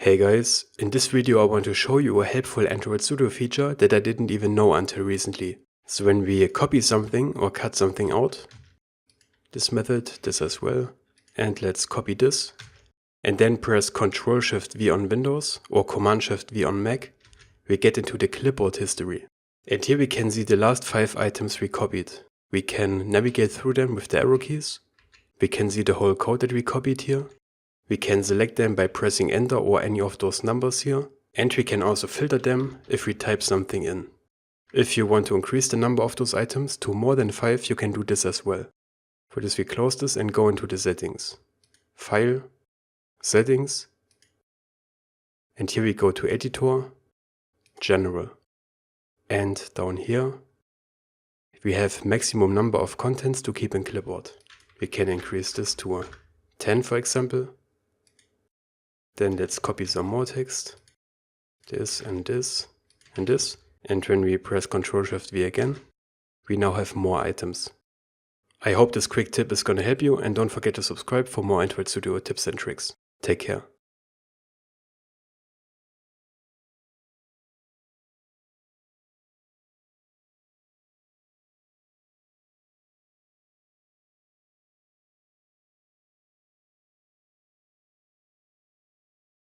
Hey guys, in this video I want to show you a helpful Android Studio feature that I didn't even know until recently. So when we copy something or cut something out, this method, this as well, and let's copy this, and then press Ctrl+Shift+V on Windows or Command+Shift+V on Mac, we get into the clipboard history. And here we can see the last 5 items we copied. We can navigate through them with the arrow keys. We can see the whole code that we copied here. We can select them by pressing Enter or any of those numbers here. And we can also filter them if we type something in. If you want to increase the number of those items to more than 5, you can do this as well. For this we close this and go into the settings. File, Settings, and here we go to Editor, General. And down here we have maximum number of contents to keep in clipboard. We can increase this to 10 for example. Then let's copy some more text. This and this and this. And when we press Ctrl+Shift+V again, we now have more items. I hope this quick tip is gonna help you, and don't forget to subscribe for more Android Studio tips and tricks. Take care.